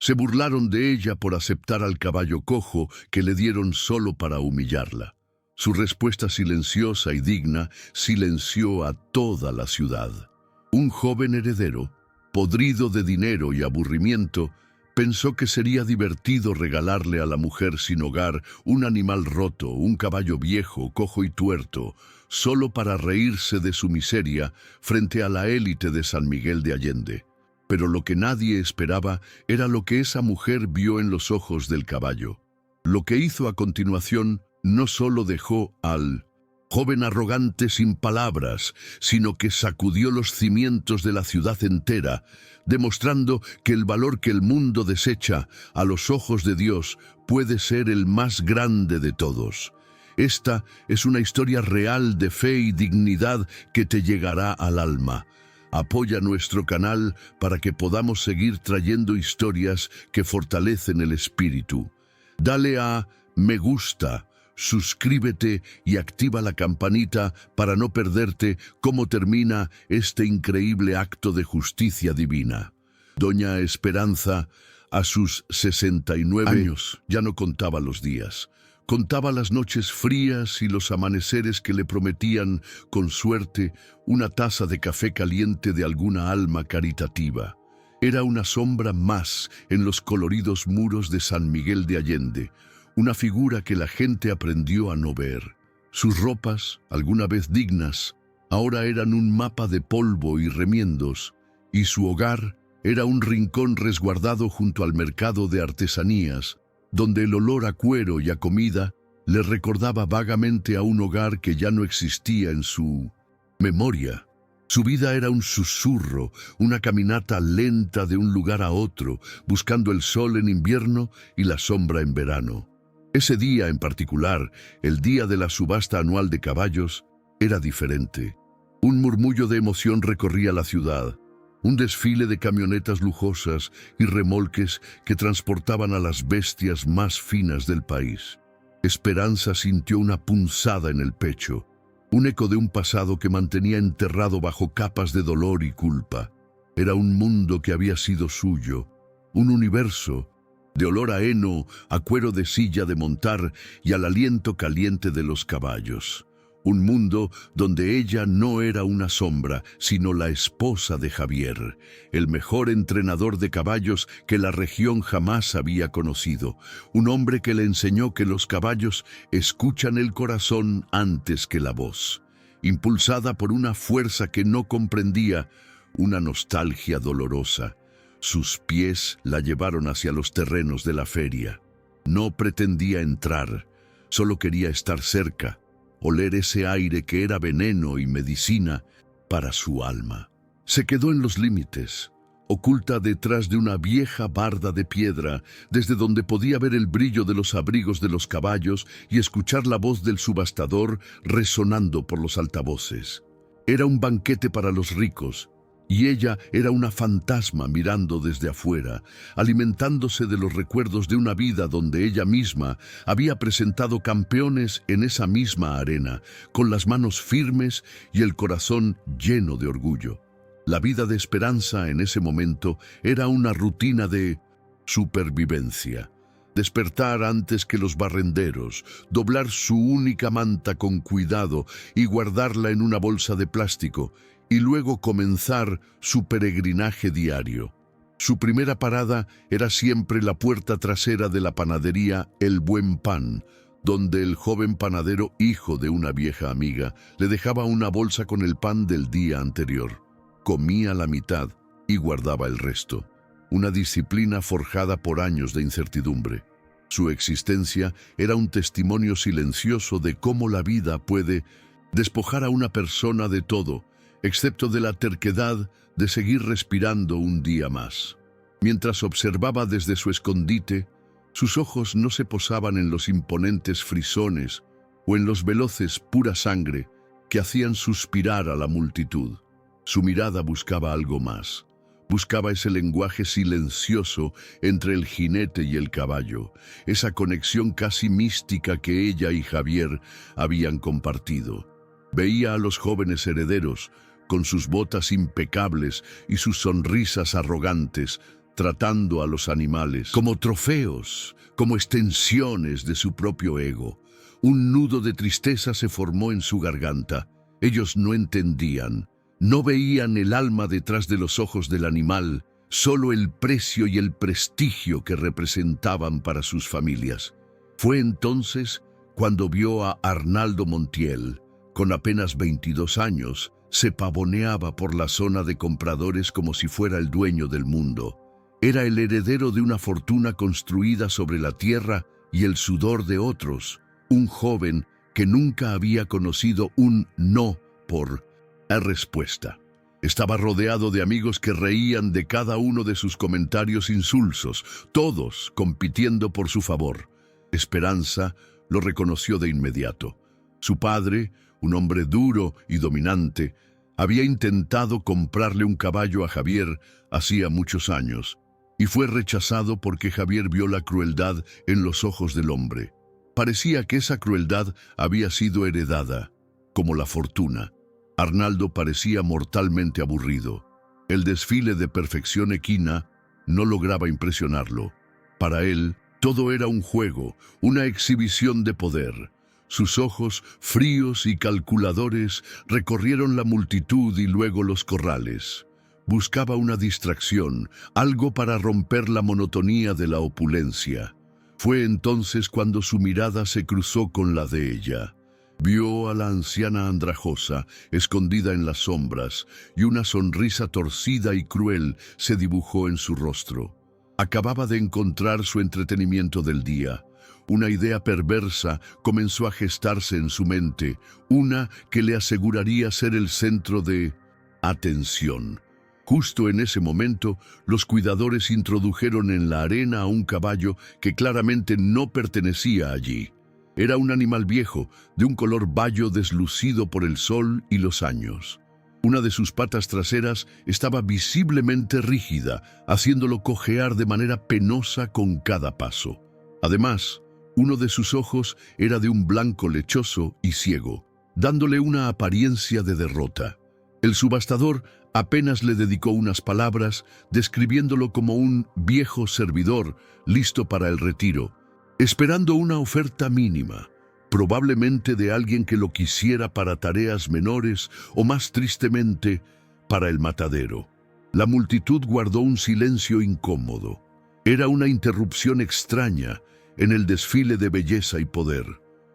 Se burlaron de ella por aceptar al caballo cojo que le dieron solo para humillarla. Su respuesta silenciosa y digna silenció a toda la ciudad. Un joven heredero, podrido de dinero y aburrimiento, pensó que sería divertido regalarle a la mujer sin hogar un animal roto, un caballo viejo, cojo y tuerto, solo para reírse de su miseria frente a la élite de San Miguel de Allende. Pero lo que nadie esperaba era lo que esa mujer vio en los ojos del caballo. Lo que hizo a continuación no solo dejó al joven arrogante sin palabras, sino que sacudió los cimientos de la ciudad entera, demostrando que el valor que el mundo desecha a los ojos de Dios puede ser el más grande de todos. Esta es una historia real de fe y dignidad que te llegará al alma. Apoya nuestro canal para que podamos seguir trayendo historias que fortalecen el espíritu. Dale a me gusta, suscríbete y activa la campanita para no perderte cómo termina este increíble acto de justicia divina. Doña Esperanza, a sus 69 años, ya no contaba los días. Contaba las noches frías y los amaneceres que le prometían, con suerte, una taza de café caliente de alguna alma caritativa. Era una sombra más en los coloridos muros de San Miguel de Allende, una figura que la gente aprendió a no ver. Sus ropas, alguna vez dignas, ahora eran un mapa de polvo y remiendos, y su hogar era un rincón resguardado junto al mercado de artesanías, donde el olor a cuero y a comida le recordaba vagamente a un hogar que ya no existía en su memoria. Su vida era un susurro, una caminata lenta de un lugar a otro, buscando el sol en invierno y la sombra en verano. Ese día en particular, el día de la subasta anual de caballos, era diferente. Un murmullo de emoción recorría la ciudad. Un desfile de camionetas lujosas y remolques que transportaban a las bestias más finas del país. Esperanza sintió una punzada en el pecho, un eco de un pasado que mantenía enterrado bajo capas de dolor y culpa. Era un mundo que había sido suyo, un universo, de olor a heno, a cuero de silla de montar y al aliento caliente de los caballos. Un mundo donde ella no era una sombra, sino la esposa de Javier, el mejor entrenador de caballos que la región jamás había conocido. Un hombre que le enseñó que los caballos escuchan el corazón antes que la voz. Impulsada por una fuerza que no comprendía, una nostalgia dolorosa, sus pies la llevaron hacia los terrenos de la feria. No pretendía entrar, solo quería estar cerca, oler ese aire que era veneno y medicina para su alma. Se quedó en los límites, oculta detrás de una vieja barda de piedra, desde donde podía ver el brillo de los abrigos de los caballos y escuchar la voz del subastador resonando por los altavoces. Era un banquete para los ricos, y ella era una fantasma mirando desde afuera, alimentándose de los recuerdos de una vida donde ella misma había presentado campeones en esa misma arena, con las manos firmes y el corazón lleno de orgullo. La vida de Esperanza en ese momento era una rutina de supervivencia. Despertar antes que los barrenderos, doblar su única manta con cuidado y guardarla en una bolsa de plástico, y luego comenzar su peregrinaje diario. Su primera parada era siempre la puerta trasera de la panadería El Buen Pan, donde el joven panadero, hijo de una vieja amiga, le dejaba una bolsa con el pan del día anterior. Comía la mitad y guardaba el resto. Una disciplina forjada por años de incertidumbre. Su existencia era un testimonio silencioso de cómo la vida puede despojar a una persona de todo, excepto de la terquedad de seguir respirando un día más. Mientras observaba desde su escondite, sus ojos no se posaban en los imponentes frisones o en los veloces pura sangre que hacían suspirar a la multitud. Su mirada buscaba algo más. Buscaba ese lenguaje silencioso entre el jinete y el caballo, esa conexión casi mística que ella y Javier habían compartido. Veía a los jóvenes herederos, con sus botas impecables y sus sonrisas arrogantes, tratando a los animales como trofeos, como extensiones de su propio ego. Un nudo de tristeza se formó en su garganta. Ellos no entendían, no veían el alma detrás de los ojos del animal, solo el precio y el prestigio que representaban para sus familias. Fue entonces cuando vio a Arnaldo Montiel, con apenas 22 años, se pavoneaba por la zona de compradores como si fuera el dueño del mundo. Era el heredero de una fortuna construida sobre la tierra y el sudor de otros, un joven que nunca había conocido un no por respuesta. Estaba rodeado de amigos que reían de cada uno de sus comentarios insulsos, todos compitiendo por su favor. Esperanza lo reconoció de inmediato. Su padre, un hombre duro y dominante, había intentado comprarle un caballo a Javier hacía muchos años, y fue rechazado porque Javier vio la crueldad en los ojos del hombre. Parecía que esa crueldad había sido heredada, como la fortuna. Arnaldo parecía mortalmente aburrido. El desfile de perfección equina no lograba impresionarlo. Para él, todo era un juego, una exhibición de poder. Sus ojos, fríos y calculadores, recorrieron la multitud y luego los corrales. Buscaba una distracción, algo para romper la monotonía de la opulencia. Fue entonces cuando su mirada se cruzó con la de ella. Vio a la anciana andrajosa, escondida en las sombras, y una sonrisa torcida y cruel se dibujó en su rostro. Acababa de encontrar su entretenimiento del día. Una idea perversa comenzó a gestarse en su mente, una que le aseguraría ser el centro de atención. Justo en ese momento, los cuidadores introdujeron en la arena a un caballo que claramente no pertenecía allí. Era un animal viejo, de un color bayo deslucido por el sol y los años. Una de sus patas traseras estaba visiblemente rígida, haciéndolo cojear de manera penosa con cada paso. Además, uno de sus ojos era de un blanco lechoso y ciego, dándole una apariencia de derrota. El subastador apenas le dedicó unas palabras, describiéndolo como un viejo servidor listo para el retiro, esperando una oferta mínima, probablemente de alguien que lo quisiera para tareas menores o, más tristemente, para el matadero. La multitud guardó un silencio incómodo. Era una interrupción extraña en el desfile de belleza y poder.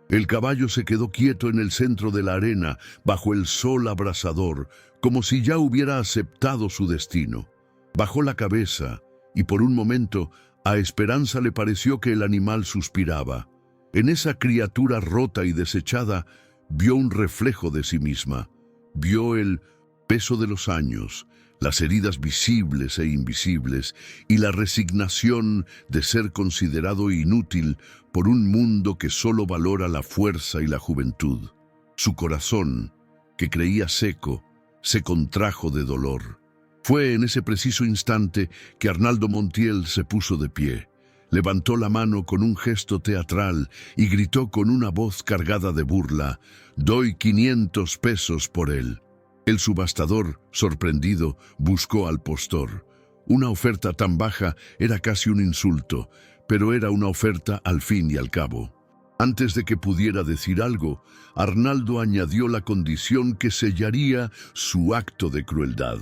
El caballo se quedó quieto en el centro de la arena, bajo el sol abrasador, como si ya hubiera aceptado su destino. Bajó la cabeza y por un momento a Esperanza le pareció que el animal suspiraba. En esa criatura rota y desechada vio un reflejo de sí misma. Vio el peso de los años, las heridas visibles e invisibles y la resignación de ser considerado inútil por un mundo que solo valora la fuerza y la juventud. Su corazón, que creía seco, se contrajo de dolor. Fue en ese preciso instante que Arnaldo Montiel se puso de pie. Levantó la mano con un gesto teatral y gritó con una voz cargada de burla: «Doy 500 pesos por él». El subastador, sorprendido, buscó al postor. Una oferta tan baja era casi un insulto, pero era una oferta al fin y al cabo. Antes de que pudiera decir algo, Arnaldo añadió la condición que sellaría su acto de crueldad.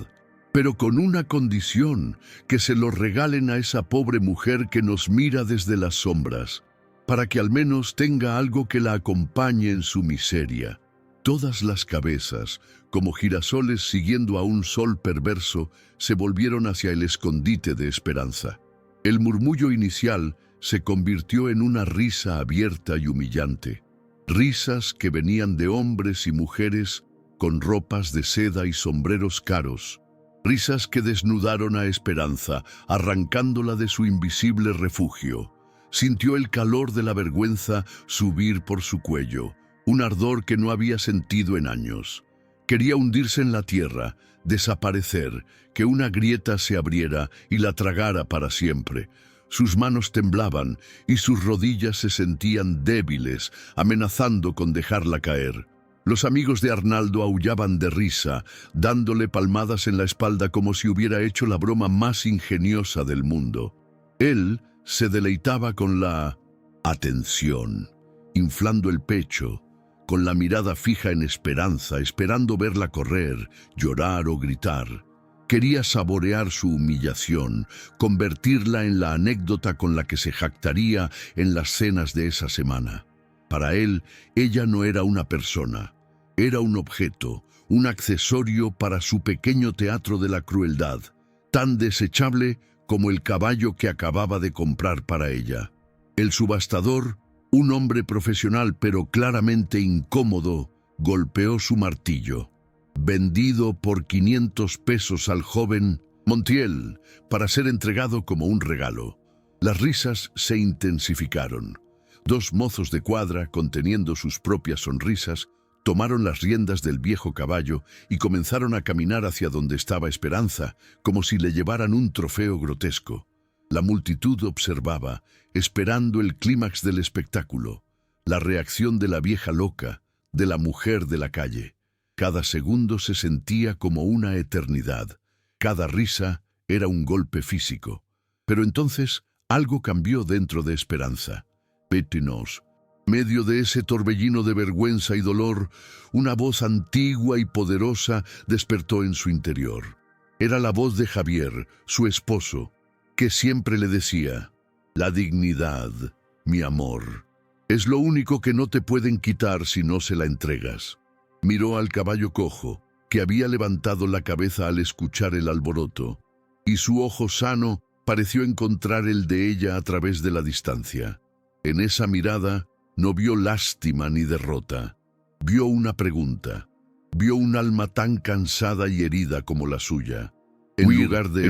Pero con una condición: que se lo regalen a esa pobre mujer que nos mira desde las sombras, para que al menos tenga algo que la acompañe en su miseria. Todas las cabezas, como girasoles siguiendo a un sol perverso, se volvieron hacia el escondite de Esperanza. El murmullo inicial se convirtió en una risa abierta y humillante. Risas que venían de hombres y mujeres con ropas de seda y sombreros caros. Risas que desnudaron a Esperanza, arrancándola de su invisible refugio. Sintió el calor de la vergüenza subir por su cuello, un ardor que no había sentido en años. Quería hundirse en la tierra, desaparecer, que una grieta se abriera y la tragara para siempre. Sus manos temblaban y sus rodillas se sentían débiles, amenazando con dejarla caer. Los amigos de Arnaldo aullaban de risa, dándole palmadas en la espalda como si hubiera hecho la broma más ingeniosa del mundo. Él se deleitaba con la atención, inflando el pecho, con la mirada fija en Esperanza, esperando verla correr, llorar o gritar. Quería saborear su humillación, convertirla en la anécdota con la que se jactaría en las cenas de esa semana. Para él, ella no era una persona, era un objeto, un accesorio para su pequeño teatro de la crueldad, tan desechable como el caballo que acababa de comprar para ella. El subastador, un hombre profesional pero claramente incómodo, golpeó su martillo. Vendido por 500 pesos al joven Montiel para ser entregado como un regalo. Las risas se intensificaron. Dos mozos de cuadra, conteniendo sus propias sonrisas, tomaron las riendas del viejo caballo y comenzaron a caminar hacia donde estaba Esperanza, como si le llevaran un trofeo grotesco. La multitud observaba, esperando el clímax del espectáculo, la reacción de la vieja loca, de la mujer de la calle. Cada segundo se sentía como una eternidad. Cada risa era un golpe físico. Pero entonces algo cambió dentro de Esperanza. Pétinos. Medio de ese torbellino de vergüenza y dolor, una voz antigua y poderosa despertó en su interior. Era la voz de Javier, su esposo, que siempre le decía: «La dignidad, mi amor, es lo único que no te pueden quitar si no se la entregas». Miró al caballo cojo, que había levantado la cabeza al escuchar el alboroto, y su ojo sano pareció encontrar el de ella a través de la distancia. En esa mirada no vio lástima ni derrota. Vio una pregunta. Vio un alma tan cansada y herida como la suya. En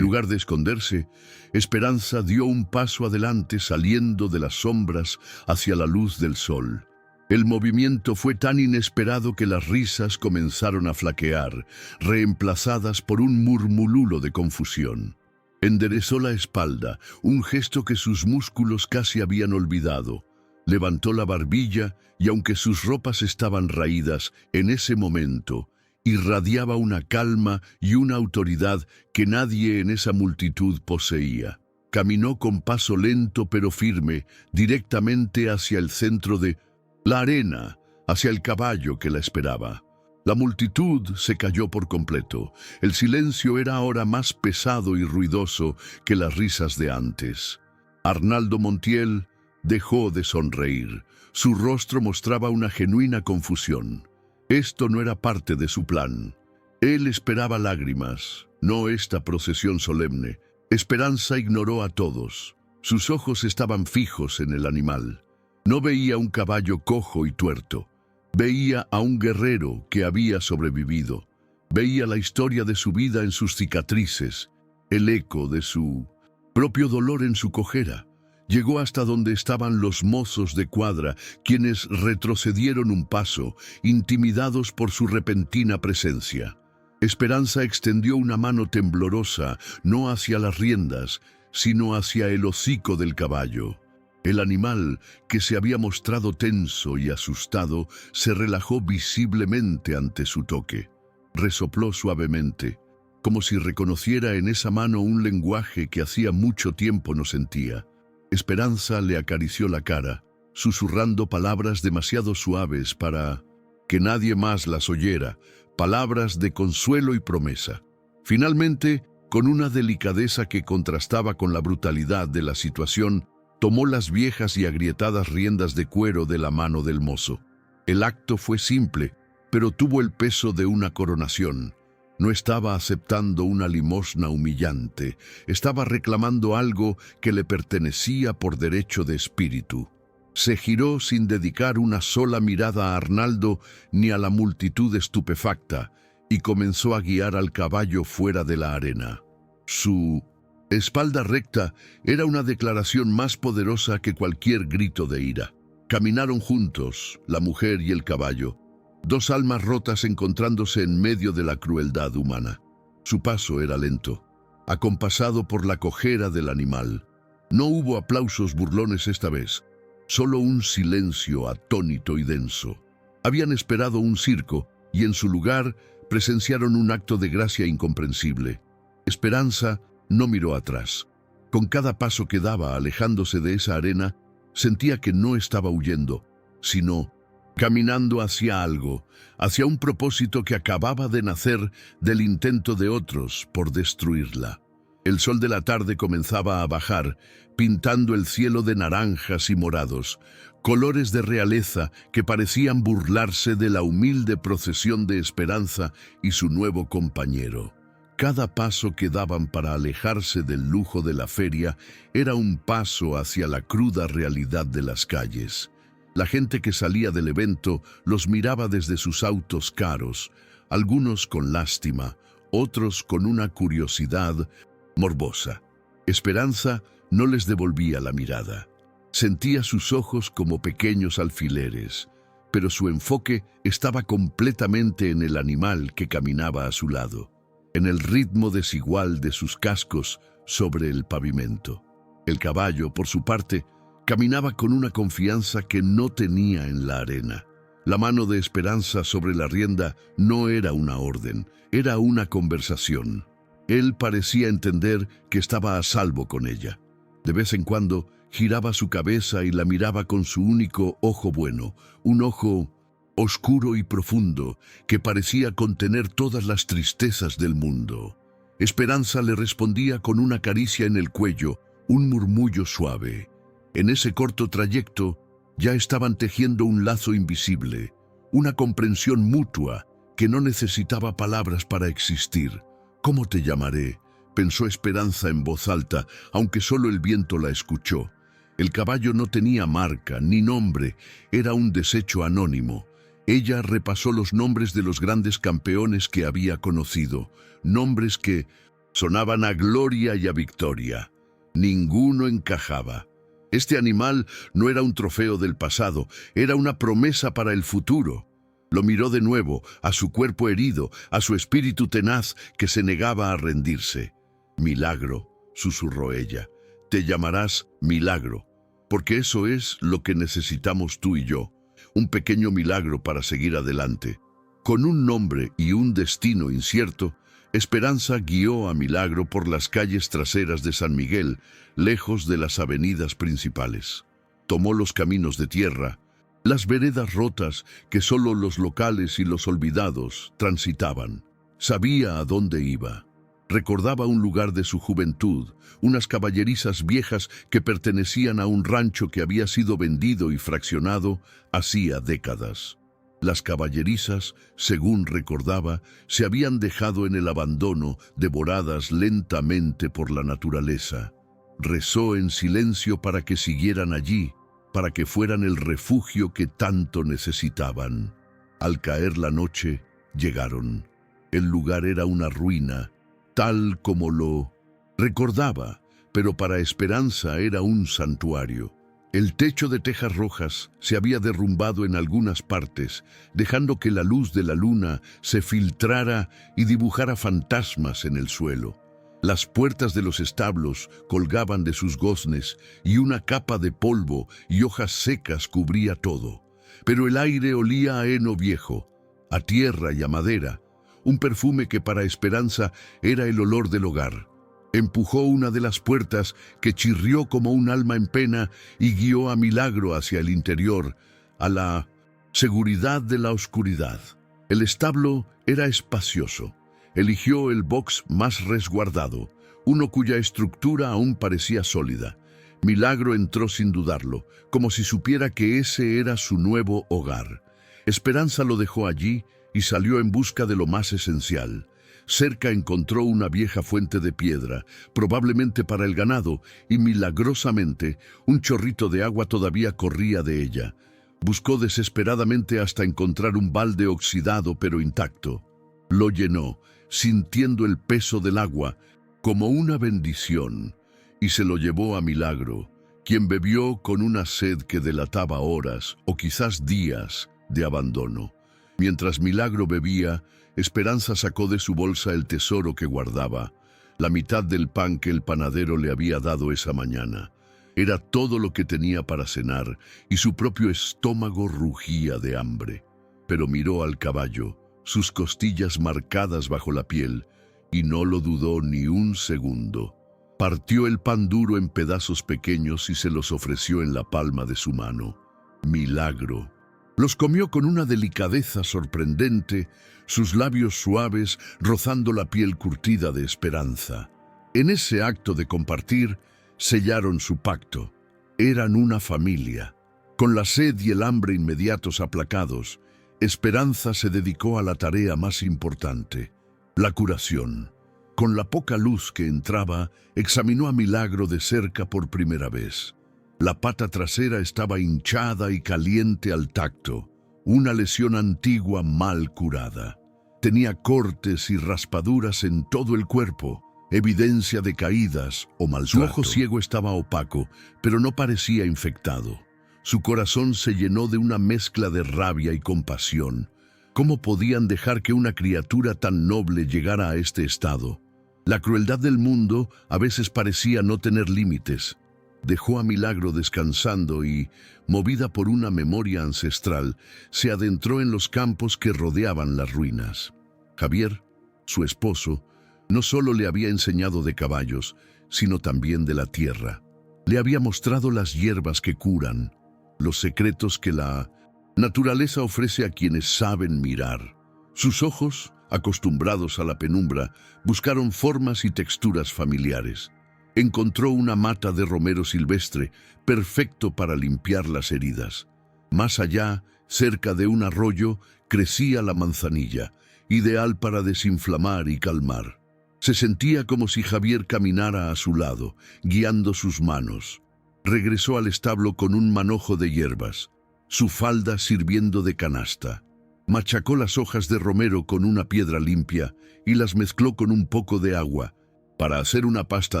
lugar de esconderse, Esperanza dio un paso adelante saliendo de las sombras hacia la luz del sol. El movimiento fue tan inesperado que las risas comenzaron a flaquear, reemplazadas por un murmululo de confusión. Enderezó la espalda, un gesto que sus músculos casi habían olvidado. Levantó la barbilla y aunque sus ropas estaban raídas, en ese momento irradiaba una calma y una autoridad que nadie en esa multitud poseía. Caminó con paso lento pero firme, directamente hacia el centro de la arena, hacia el caballo que la esperaba. La multitud se calló por completo. El silencio era ahora más pesado y ruidoso que las risas de antes. Arnaldo Montiel dejó de sonreír. Su rostro mostraba una genuina confusión. Esto no era parte de su plan. Él esperaba lágrimas, no esta procesión solemne. Esperanza ignoró a todos. Sus ojos estaban fijos en el animal. No veía un caballo cojo y tuerto. Veía a un guerrero que había sobrevivido. Veía la historia de su vida en sus cicatrices, el eco de su propio dolor en su cojera. Llegó hasta donde estaban los mozos de cuadra, quienes retrocedieron un paso, intimidados por su repentina presencia. Esperanza extendió una mano temblorosa, no hacia las riendas, sino hacia el hocico del caballo. El animal, que se había mostrado tenso y asustado, se relajó visiblemente ante su toque. Resopló suavemente, como si reconociera en esa mano un lenguaje que hacía mucho tiempo no sentía. Esperanza le acarició la cara, susurrando palabras demasiado suaves para que nadie más las oyera, palabras de consuelo y promesa. Finalmente, con una delicadeza que contrastaba con la brutalidad de la situación, tomó las viejas y agrietadas riendas de cuero de la mano del mozo. El acto fue simple, pero tuvo el peso de una coronación. No estaba aceptando una limosna humillante, estaba reclamando algo que le pertenecía por derecho de espíritu. Se giró sin dedicar una sola mirada a Arnaldo ni a la multitud estupefacta y comenzó a guiar al caballo fuera de la arena. Su espalda recta era una declaración más poderosa que cualquier grito de ira. Caminaron juntos, la mujer y el caballo, dos almas rotas encontrándose en medio de la crueldad humana. Su paso era lento, acompasado por la cojera del animal. No hubo aplausos burlones esta vez, solo un silencio atónito y denso. Habían esperado un circo y en su lugar presenciaron un acto de gracia incomprensible. Esperanza no miró atrás. Con cada paso que daba alejándose de esa arena, sentía que no estaba huyendo, sino caminando hacia algo, hacia un propósito que acababa de nacer del intento de otros por destruirla. El sol de la tarde comenzaba a bajar, pintando el cielo de naranjas y morados, colores de realeza que parecían burlarse de la humilde procesión de Esperanza y su nuevo compañero. Cada paso que daban para alejarse del lujo de la feria era un paso hacia la cruda realidad de las calles. La gente que salía del evento los miraba desde sus autos caros, algunos con lástima, otros con una curiosidad morbosa. Esperanza no les devolvía la mirada. Sentía sus ojos como pequeños alfileres, pero su enfoque estaba completamente en el animal que caminaba a su lado, en el ritmo desigual de sus cascos sobre el pavimento. El caballo, por su parte, caminaba con una confianza que no tenía en la arena. La mano de Esperanza sobre la rienda no era una orden, era una conversación. Él parecía entender que estaba a salvo con ella. De vez en cuando giraba su cabeza y la miraba con su único ojo bueno, un ojo oscuro y profundo que parecía contener todas las tristezas del mundo. Esperanza le respondía con una caricia en el cuello, un murmullo suave. En ese corto trayecto ya estaban tejiendo un lazo invisible, una comprensión mutua que no necesitaba palabras para existir. «¿Cómo te llamaré?», pensó Esperanza en voz alta, aunque solo el viento la escuchó. El caballo no tenía marca ni nombre, era un desecho anónimo. Ella repasó los nombres de los grandes campeones que había conocido, nombres que sonaban a gloria y a victoria. Ninguno encajaba. Este animal no era un trofeo del pasado, era una promesa para el futuro. Lo miró de nuevo, a su cuerpo herido, a su espíritu tenaz que se negaba a rendirse. «Milagro», susurró ella, «te llamarás Milagro, porque eso es lo que necesitamos tú y yo, un pequeño milagro para seguir adelante». Con un nombre y un destino incierto, Esperanza guió a Milagro por las calles traseras de San Miguel, lejos de las avenidas principales. Tomó los caminos de tierra, las veredas rotas que solo los locales y los olvidados transitaban. Sabía a dónde iba. Recordaba un lugar de su juventud, unas caballerizas viejas que pertenecían a un rancho que había sido vendido y fraccionado hacía décadas. Las caballerizas, según recordaba, se habían dejado en el abandono, devoradas lentamente por la naturaleza. Rezó en silencio para que siguieran allí, para que fueran el refugio que tanto necesitaban. Al caer la noche, llegaron. El lugar era una ruina, tal como lo recordaba, pero para Esperanza era un santuario. El techo de tejas rojas se había derrumbado en algunas partes, dejando que la luz de la luna se filtrara y dibujara fantasmas en el suelo. Las puertas de los establos colgaban de sus goznes y una capa de polvo y hojas secas cubría todo. Pero el aire olía a heno viejo, a tierra y a madera, un perfume que para Esperanza era el olor del hogar. Empujó una de las puertas que chirrió como un alma en pena y guió a Milagro hacia el interior, a la seguridad de la oscuridad. El establo era espacioso. Eligió el box más resguardado, uno cuya estructura aún parecía sólida. Milagro entró sin dudarlo, como si supiera que ese era su nuevo hogar. Esperanza lo dejó allí y salió en busca de lo más esencial. Cerca encontró una vieja fuente de piedra, probablemente para el ganado, y milagrosamente un chorrito de agua todavía corría de ella. Buscó desesperadamente hasta encontrar un balde oxidado pero intacto. Lo llenó, sintiendo el peso del agua como una bendición, y se lo llevó a Milagro, quien bebió con una sed que delataba horas o quizás días de abandono. Mientras Milagro bebía, Esperanza sacó de su bolsa el tesoro que guardaba, la mitad del pan que el panadero le había dado esa mañana. Era todo lo que tenía para cenar y su propio estómago rugía de hambre. pero miró al caballo, sus costillas marcadas bajo la piel, y no lo dudó ni un segundo. Partió el pan duro en pedazos pequeños y se los ofreció en la palma de su mano. Milagro. Los comió con una delicadeza sorprendente, sus labios suaves rozando la piel curtida de Esperanza. En ese acto de compartir, sellaron su pacto. Eran una familia. Con la sed y el hambre inmediatos aplacados, Esperanza se dedicó a la tarea más importante, la curación. Con la poca luz que entraba, examinó a Milagro de cerca por primera vez. La pata trasera estaba hinchada y caliente al tacto, una lesión antigua mal curada. Tenía cortes y raspaduras en todo el cuerpo, evidencia de caídas o maltrato. Su ojo ciego estaba opaco, pero no parecía infectado. Su corazón se llenó de una mezcla de rabia y compasión. ¿Cómo podían dejar que una criatura tan noble llegara a este estado? La crueldad del mundo a veces parecía no tener límites. Dejó a Milagro descansando y, movida por una memoria ancestral, se adentró en los campos que rodeaban las ruinas. Javier, su esposo, no solo le había enseñado de caballos, sino también de la tierra. Le había mostrado las hierbas que curan, los secretos que la naturaleza ofrece a quienes saben mirar. Sus ojos, acostumbrados a la penumbra, buscaron formas y texturas familiares. Encontró una mata de romero silvestre, perfecto para limpiar las heridas. Más allá, cerca de un arroyo, crecía la manzanilla, ideal para desinflamar y calmar. Se sentía como si Javier caminara a su lado, guiando sus manos. Regresó al establo con un manojo de hierbas, su falda sirviendo de canasta. Machacó las hojas de romero con una piedra limpia y las mezcló con un poco de agua para hacer una pasta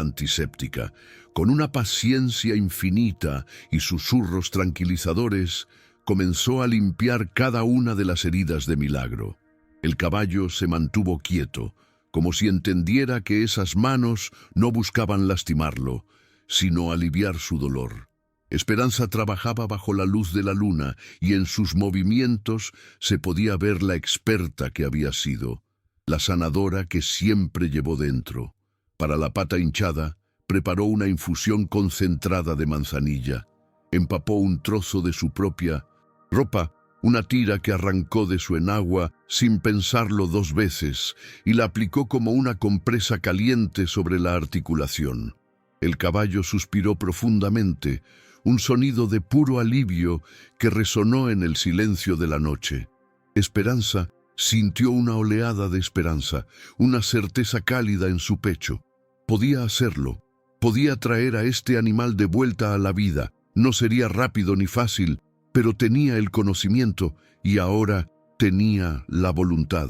antiséptica. Con una paciencia infinita y susurros tranquilizadores, comenzó a limpiar cada una de las heridas de Milagro. El caballo se mantuvo quieto, como si entendiera que esas manos no buscaban lastimarlo, sino aliviar su dolor. Esperanza trabajaba bajo la luz de la luna y en sus movimientos se podía ver la experta que había sido, la sanadora que siempre llevó dentro. Para la pata hinchada, preparó una infusión concentrada de manzanilla. Empapó un trozo de su propia ropa, una tira que arrancó de su enagua sin pensarlo 2 veces, y la aplicó como una compresa caliente sobre la articulación. El caballo suspiró profundamente, un sonido de puro alivio que resonó en el silencio de la noche. Esperanza sintió una oleada de esperanza, una certeza cálida en su pecho. Podía hacerlo, podía traer a este animal de vuelta a la vida. No sería rápido ni fácil, pero tenía el conocimiento y ahora tenía la voluntad.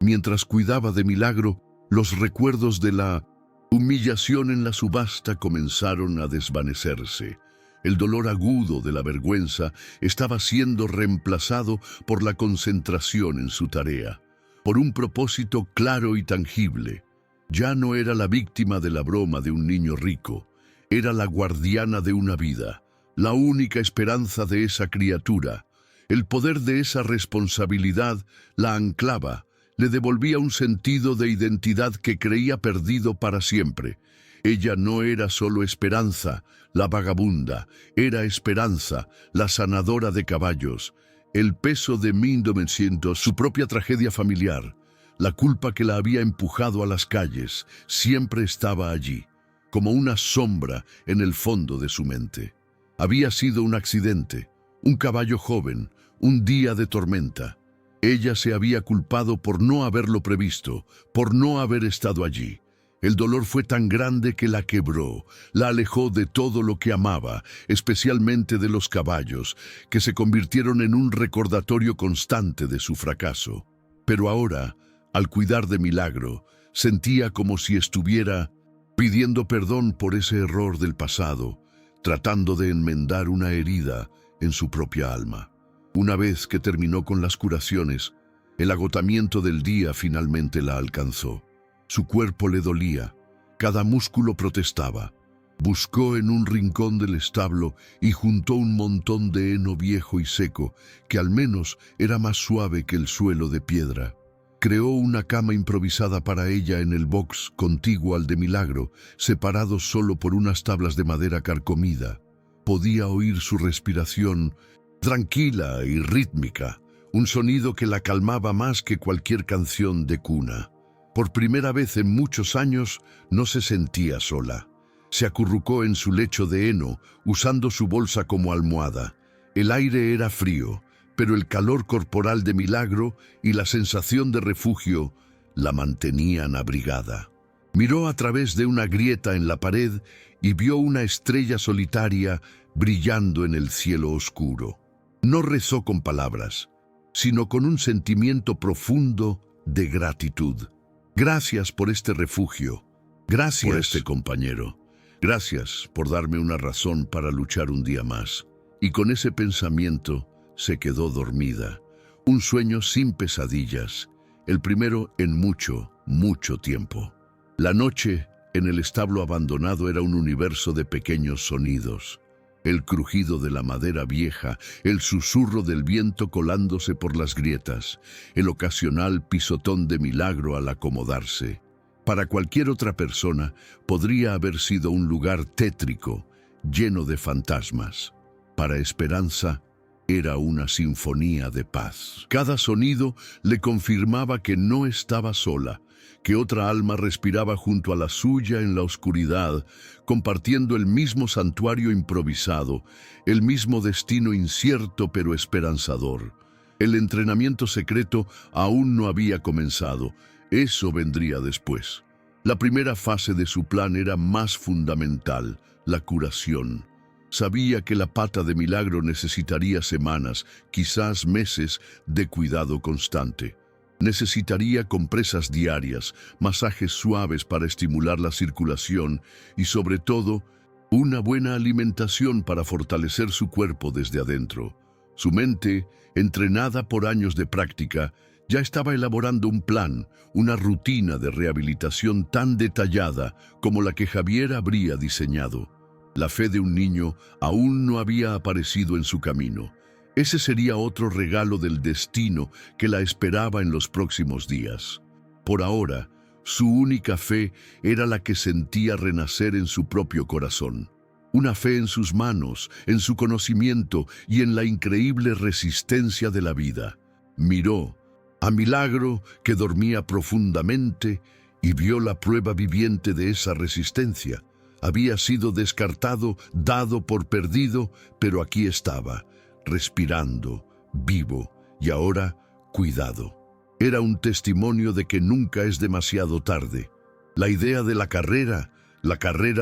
Mientras cuidaba de Milagro, los recuerdos de la humillación en la subasta comenzaron a desvanecerse. El dolor agudo de la vergüenza estaba siendo reemplazado por la concentración en su tarea, por un propósito claro y tangible. Ya no era la víctima de la broma de un niño rico, era la guardiana de una vida, la única esperanza de esa criatura. El poder de esa responsabilidad la anclaba, le devolvía un sentido de identidad que creía perdido para siempre. Ella no era solo Esperanza, la vagabunda, era Esperanza, la sanadora de caballos. El peso de 1900, su propia tragedia familiar, la culpa que la había empujado a las calles, siempre estaba allí, como una sombra en el fondo de su mente. Había sido un accidente, un caballo joven, un día de tormenta. Ella se había culpado por no haberlo previsto, por no haber estado allí. El dolor fue tan grande que la quebró, la alejó de todo lo que amaba, especialmente de los caballos, que se convirtieron en un recordatorio constante de su fracaso. Pero ahora, al cuidar de Milagro, sentía como si estuviera pidiendo perdón por ese error del pasado, tratando de enmendar una herida en su propia alma. Una vez que terminó con las curaciones, el agotamiento del día finalmente la alcanzó. Su cuerpo le dolía, cada músculo protestaba. Buscó en un rincón del establo y juntó un montón de heno viejo y seco, que al menos era más suave que el suelo de piedra. Creó una cama improvisada para ella en el box contiguo al de Milagro, separado solo por unas tablas de madera carcomida. Podía oír su respiración, tranquila y rítmica, un sonido que la calmaba más que cualquier canción de cuna. Por primera vez en muchos años no se sentía sola. Se acurrucó en su lecho de heno, usando su bolsa como almohada. El aire era frío, pero el calor corporal de Milagro y la sensación de refugio la mantenían abrigada. Miró a través de una grieta en la pared y vio una estrella solitaria brillando en el cielo oscuro. No rezó con palabras, sino con un sentimiento profundo de gratitud. Gracias por este refugio. Gracias por este compañero. Gracias por darme una razón para luchar un día más. Y con ese pensamiento se quedó dormida. Un sueño sin pesadillas, el primero en mucho, mucho tiempo. La noche en el establo abandonado era un universo de pequeños sonidos. El crujido de la madera vieja, el susurro del viento colándose por las grietas, el ocasional pisotón de Milagro al acomodarse. Para cualquier otra persona podría haber sido un lugar tétrico, lleno de fantasmas. Para Esperanza era una sinfonía de paz. Cada sonido le confirmaba que no estaba sola, que otra alma respiraba junto a la suya en la oscuridad, compartiendo el mismo santuario improvisado, el mismo destino incierto pero esperanzador. El entrenamiento secreto aún no había comenzado. Eso vendría después. La primera fase de su plan era más fundamental, la curación. Sabía que la pata de Milagro necesitaría semanas, quizás meses, de cuidado constante. Necesitaría compresas diarias, masajes suaves para estimular la circulación y, sobre todo, una buena alimentación para fortalecer su cuerpo desde adentro. Su mente, entrenada por años de práctica, ya estaba elaborando un plan, una rutina de rehabilitación tan detallada como la que Javier habría diseñado. La fe de un niño aún no había aparecido en su camino. Ese sería otro regalo del destino que la esperaba en los próximos días. Por ahora, su única fe era la que sentía renacer en su propio corazón. Una fe en sus manos, en su conocimiento y en la increíble resistencia de la vida. Miró a Milagro, que dormía profundamente, y vio la prueba viviente de esa resistencia. Había sido descartado, dado por perdido, pero aquí estaba, respirando, vivo, y ahora cuidado. Era un testimonio de que nunca es demasiado tarde. La idea de la carrera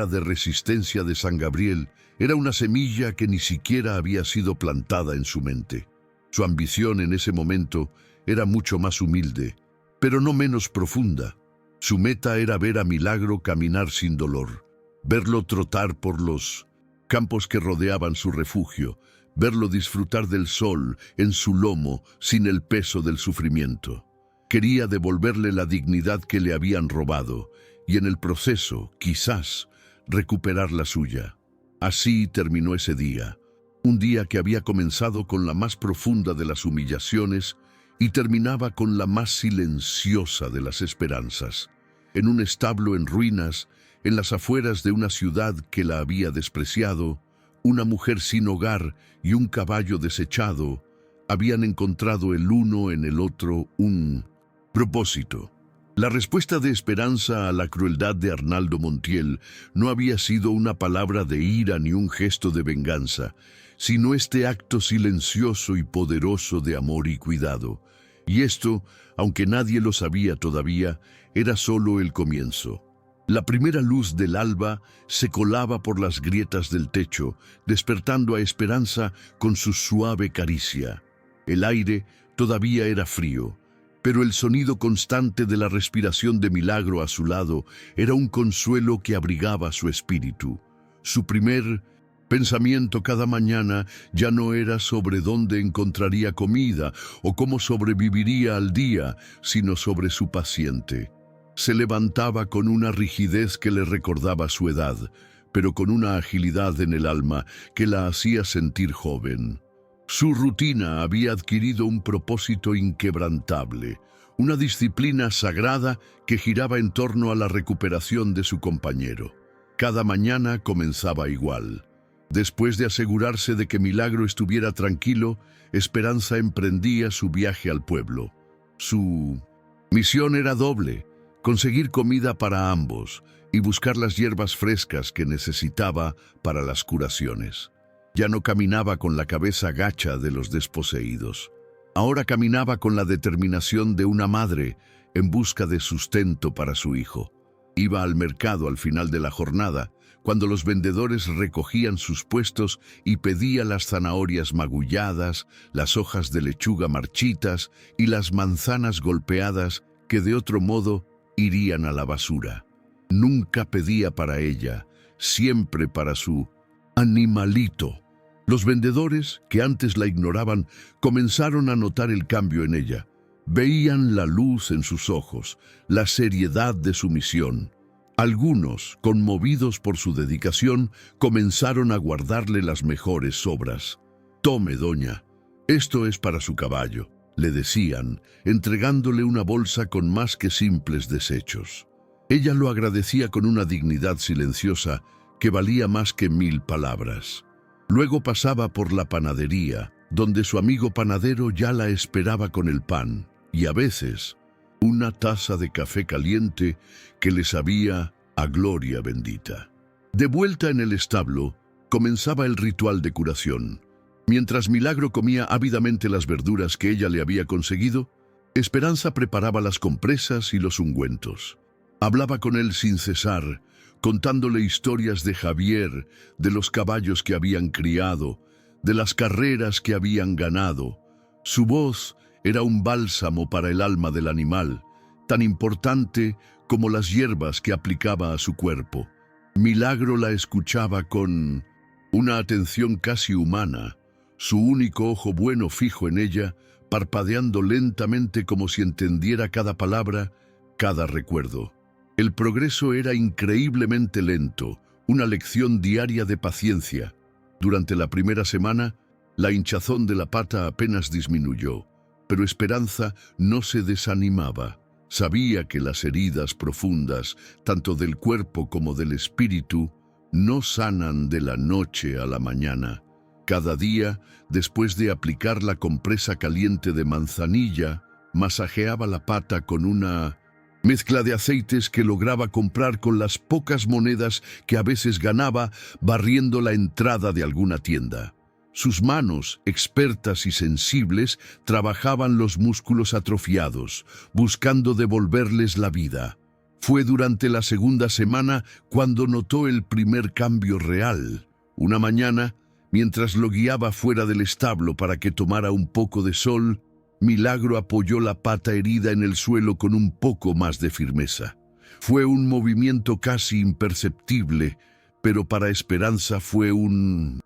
de resistencia de San Gabriel, era una semilla que ni siquiera había sido plantada en su mente. Su ambición en ese momento era mucho más humilde, pero no menos profunda. Su meta era ver a Milagro caminar sin dolor, verlo trotar por los campos que rodeaban su refugio, verlo disfrutar del sol en su lomo sin el peso del sufrimiento. Quería devolverle la dignidad que le habían robado y en el proceso, quizás, recuperar la suya. Así terminó ese día, un día que había comenzado con la más profunda de las humillaciones y terminaba con la más silenciosa de las esperanzas. En un establo en ruinas, en las afueras de una ciudad que la había despreciado, una mujer sin hogar y un caballo desechado habían encontrado el uno en el otro un propósito. La respuesta de Esperanza a la crueldad de Arnaldo Montiel no había sido una palabra de ira ni un gesto de venganza, sino este acto silencioso y poderoso de amor y cuidado. Y esto, aunque nadie lo sabía todavía, era solo el comienzo. La primera luz del alba se colaba por las grietas del techo, despertando a Esperanza con su suave caricia. El aire todavía era frío, pero el sonido constante de la respiración de Milagro a su lado era un consuelo que abrigaba su espíritu. Su primer pensamiento cada mañana ya no era sobre dónde encontraría comida o cómo sobreviviría al día, sino sobre su paciente. Se levantaba con una rigidez que le recordaba su edad, pero con una agilidad en el alma que la hacía sentir joven. Su rutina había adquirido un propósito inquebrantable, una disciplina sagrada que giraba en torno a la recuperación de su compañero. Cada mañana comenzaba igual. Después de asegurarse de que Milagro estuviera tranquilo, Esperanza emprendía su viaje al pueblo. Su misión era doble: conseguir comida para ambos y buscar las hierbas frescas que necesitaba para las curaciones. Ya no caminaba con la cabeza gacha de los desposeídos. Ahora caminaba con la determinación de una madre en busca de sustento para su hijo. Iba al mercado al final de la jornada, cuando los vendedores recogían sus puestos, y pedía las zanahorias magulladas, las hojas de lechuga marchitas y las manzanas golpeadas que de otro modo irían a la basura. Nunca pedía para ella, siempre para su animalito. Los vendedores, que antes la ignoraban, comenzaron a notar el cambio en ella. Veían la luz en sus ojos, la seriedad de su misión. Algunos, conmovidos por su dedicación, comenzaron a guardarle las mejores sobras. «Tome, doña, esto es para su caballo», le decían, entregándole una bolsa con más que simples desechos. Ella lo agradecía con una dignidad silenciosa que valía más que 1000 palabras. Luego pasaba por la panadería, donde su amigo panadero ya la esperaba con el pan, y a veces una taza de café caliente que le sabía a gloria bendita. De vuelta en el establo, comenzaba el ritual de curación. Mientras Milagro comía ávidamente las verduras que ella le había conseguido, Esperanza preparaba las compresas y los ungüentos. Hablaba con él sin cesar, contándole historias de Javier, de los caballos que habían criado, de las carreras que habían ganado. Su voz era un bálsamo para el alma del animal, tan importante como las hierbas que aplicaba a su cuerpo. Milagro la escuchaba con una atención casi humana, su único ojo bueno fijo en ella, parpadeando lentamente como si entendiera cada palabra, cada recuerdo. El progreso era increíblemente lento, una lección diaria de paciencia. Durante la primera semana, la hinchazón de la pata apenas disminuyó, pero Esperanza no se desanimaba. Sabía que las heridas profundas, tanto del cuerpo como del espíritu, no sanan de la noche a la mañana. Cada día, después de aplicar la compresa caliente de manzanilla, masajeaba la pata con una mezcla de aceites que lograba comprar con las pocas monedas que a veces ganaba barriendo la entrada de alguna tienda. Sus manos, expertas y sensibles, trabajaban los músculos atrofiados, buscando devolverles la vida. Fue durante la segunda semana cuando notó el primer cambio real. Una mañana, mientras lo guiaba fuera del establo para que tomara un poco de sol, Milagro apoyó la pata herida en el suelo con un poco más de firmeza. Fue un movimiento casi imperceptible, pero para Esperanza fue un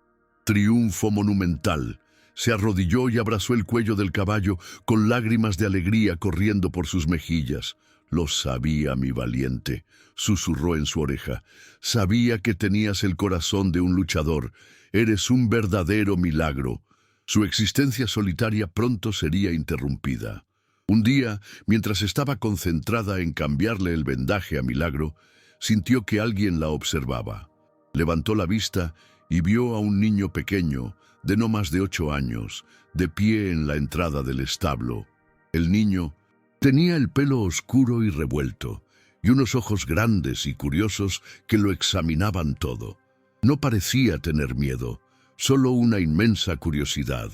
triunfo monumental. Se arrodilló y abrazó el cuello del caballo, con lágrimas de alegría corriendo por sus mejillas. «Lo sabía, mi valiente», susurró en su oreja. «Sabía que tenías el corazón de un luchador. Eres un verdadero milagro». Su existencia solitaria pronto sería interrumpida. Un día, mientras estaba concentrada en cambiarle el vendaje a Milagro, sintió que alguien la observaba. Levantó la vista y vio a un niño pequeño, de no más de 8 años, de pie en la entrada del establo. El niño tenía el pelo oscuro y revuelto, y unos ojos grandes y curiosos que lo examinaban todo. No parecía tener miedo, solo una inmensa curiosidad.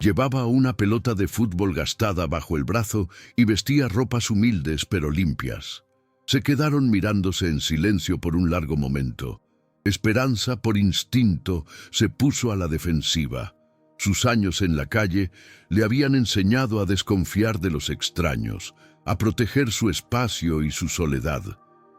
Llevaba una pelota de fútbol gastada bajo el brazo y vestía ropas humildes pero limpias. Se quedaron mirándose en silencio por un largo momento. Esperanza, por instinto, se puso a la defensiva. Sus años en la calle le habían enseñado a desconfiar de los extraños, a proteger su espacio y su soledad.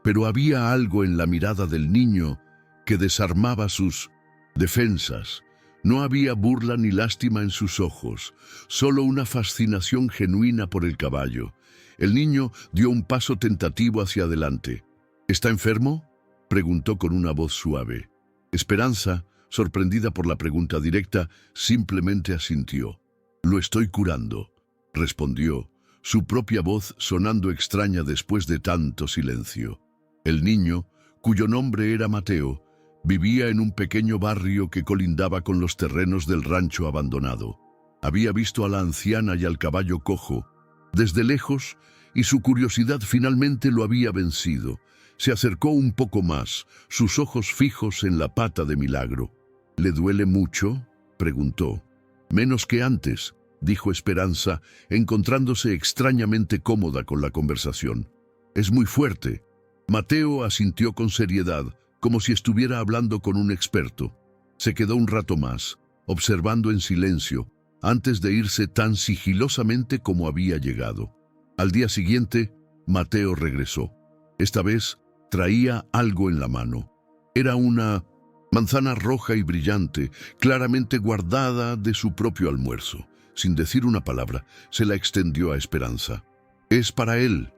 Pero había algo en la mirada del niño que desarmaba sus defensas. No había burla ni lástima en sus ojos, solo una fascinación genuina por el caballo. El niño dio un paso tentativo hacia adelante. «¿Está enfermo?», preguntó con una voz suave. Esperanza, sorprendida por la pregunta directa, simplemente asintió. «Lo estoy curando», respondió, su propia voz sonando extraña después de tanto silencio. El niño, cuyo nombre era Mateo, vivía en un pequeño barrio que colindaba con los terrenos del rancho abandonado. Había visto a la anciana y al caballo cojo desde lejos y su curiosidad finalmente lo había vencido. Se acercó un poco más, sus ojos fijos en la pata de Milagro. «¿Le duele mucho?», preguntó. «Menos que antes», dijo Esperanza, encontrándose extrañamente cómoda con la conversación. «Es muy fuerte». Mateo asintió con seriedad, como si estuviera hablando con un experto. Se quedó un rato más, observando en silencio, antes de irse tan sigilosamente como había llegado. Al día siguiente, Mateo regresó. Esta vez traía algo en la mano. Era una manzana roja y brillante, claramente guardada de su propio almuerzo. Sin decir una palabra, se la extendió a Esperanza. «Es para él»,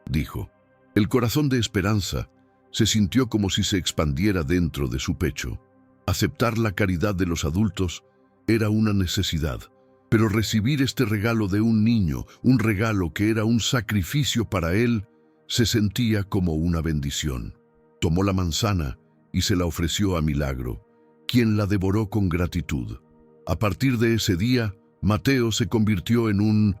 dijo. El corazón de Esperanza se sintió como si se expandiera dentro de su pecho. Aceptar la caridad de los adultos era una necesidad, pero recibir este regalo de un niño, un regalo que era un sacrificio para él, se sentía como una bendición. Tomó la manzana y se la ofreció a Milagro, quien la devoró con gratitud. A partir de ese día, Mateo se convirtió en un